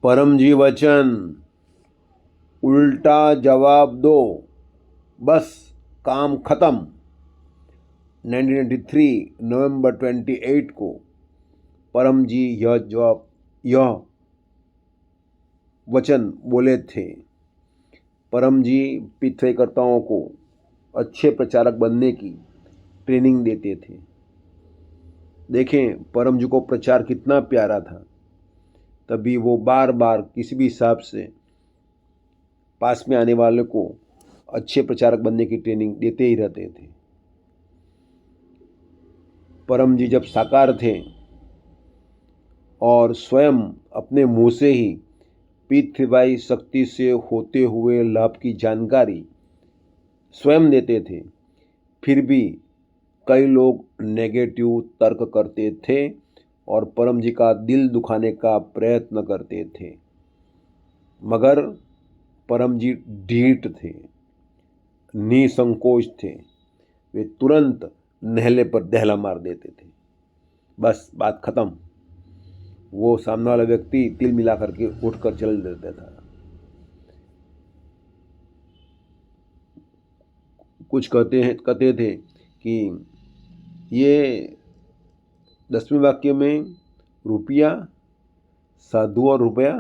परम जी वचन, उल्टा जवाब दो, बस काम खत्म। 1993 नवंबर 28 को परम जी यह वचन बोले थे। परम जी पितृकर्ताओं को अच्छे प्रचारक बनने की ट्रेनिंग देते थे। देखें परम जी को प्रचार कितना प्यारा था, तभी वो बार बार किसी भी हिसाब से पास में आने वाले को अच्छे प्रचारक बनने की ट्रेनिंग देते ही रहते थे। परम जी जब साकार थे और स्वयं अपने मुंह से ही पितृवाई शक्ति से होते हुए लाभ की जानकारी स्वयं देते थे, फिर भी कई लोग नेगेटिव तर्क करते थे और परम जी का दिल दुखाने का प्रयत्न करते थे। मगर परम जी ढीठ थे, निसंकोच थे। वे तुरंत नहले पर दहला मार देते थे, बस बात खत्म। वो सामने वाला व्यक्ति तिल मिला करके उठकर चल देता था। कुछ कहते थे कि ये 10वें वाक्य में रुपया, साधु और रुपया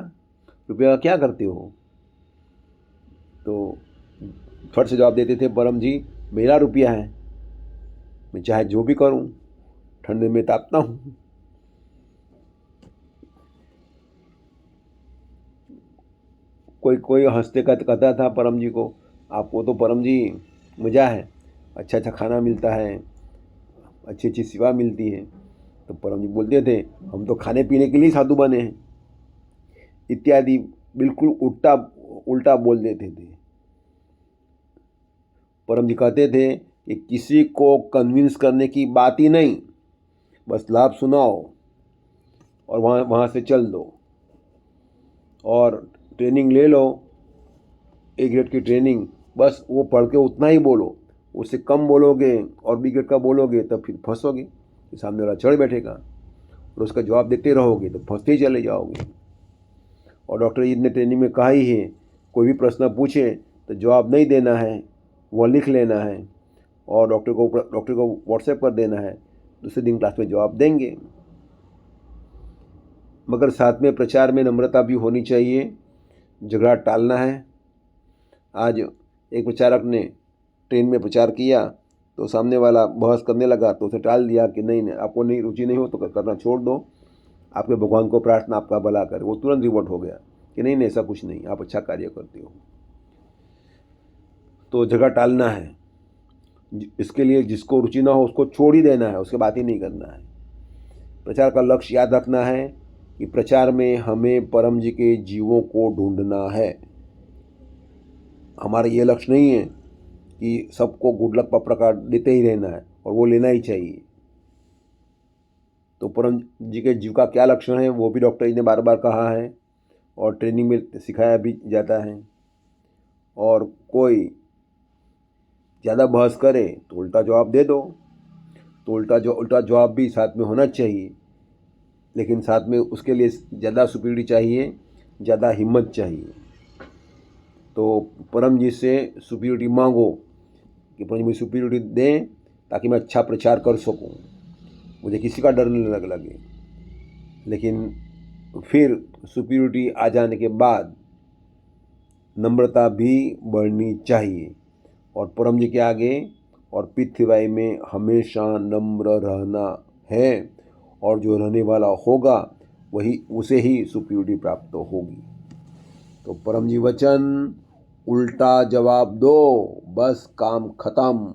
का क्या करते हो? तो फट से जवाब देते थे परम जी, मेरा रुपया है, मैं चाहे जो भी करूं, ठंडे में तापता हूं। कोई हंसते कहता था परम जी को, आपको तो परम जी मज़ा है, अच्छा अच्छा खाना मिलता है, अच्छी अच्छी सेवा मिलती है। तो परम जी बोलते थे, हम तो खाने पीने के लिए साधु बने हैं, इत्यादि बिल्कुल उल्टा बोल देते थे। परम जी कहते थे कि किसी को कन्विंस करने की बात ही नहीं, बस लाभ सुनाओ और वहाँ से चल दो और ट्रेनिंग ले लो, 1 ग्रेड की ट्रेनिंग, बस वो पढ़ के उतना ही बोलो। उससे कम बोलोगे और बी ग्रेड का बोलोगे तब फिर फंसोगे, सामने वाला चढ़ बैठेगा और उसका जवाब देते रहोगे तो फंसते ही चले जाओगे। और डॉक्टर जी ने ट्रेनिंग में कहा ही है, कोई भी प्रश्न पूछे तो जवाब नहीं देना है, वह लिख लेना है और डॉक्टर को व्हाट्सएप कर देना है, दूसरे दिन क्लास में जवाब देंगे। मगर साथ में प्रचार में नम्रता भी होनी चाहिए, झगड़ा टालना है। आज एक प्रचारक ने ट्रेन में प्रचार किया तो सामने वाला बहस करने लगा तो उसे टाल दिया कि नहीं आपको नहीं रुचि नहीं हो तो करना छोड़ दो, आपके भगवान को प्रार्थना आपका भला करे। वो तुरंत रिवर्ट हो गया कि नहीं ऐसा कुछ नहीं, आप अच्छा कार्य करते हो। तो झगड़ा टालना है, इसके लिए जिसको रुचि ना हो उसको छोड़ ही देना है, उसके बात ही नहीं करना है। प्रचार का लक्ष्य याद रखना है कि प्रचार में हमें परम जी के जीवों को ढूंढना है। हमारा ये लक्ष्य नहीं है कि सबको गुड लक पप्रकार देते ही रहना है और वो लेना ही चाहिए। तो परम जी के जीव का क्या लक्षण है वो भी डॉक्टर जी ने बार बार कहा है और ट्रेनिंग में सिखाया भी जाता है। और कोई ज़्यादा बहस करे तो उल्टा जवाब दे दो, तो उल्टा जवाब भी साथ में होना चाहिए, लेकिन साथ में उसके लिए ज़्यादा सुपीरियरिटी चाहिए, ज़्यादा हिम्मत चाहिए। तो परम जी से सुपीरियरिटी मांगो कि परम जी मुझे सुपीरियरिटी दें ताकि मैं अच्छा प्रचार कर सकूं, मुझे किसी का डर नहीं लगे। लेकिन फिर सुपीरियरिटी आ जाने के बाद नम्रता भी बढ़नी चाहिए और परम जी के आगे और पृथ्वी में हमेशा नम्र रहना है और जो रहने वाला होगा वही उसे ही सुपीरियरिटी प्राप्त होगी। तो परम जी वचन, उल्टा जवाब दो, बस काम खत्म।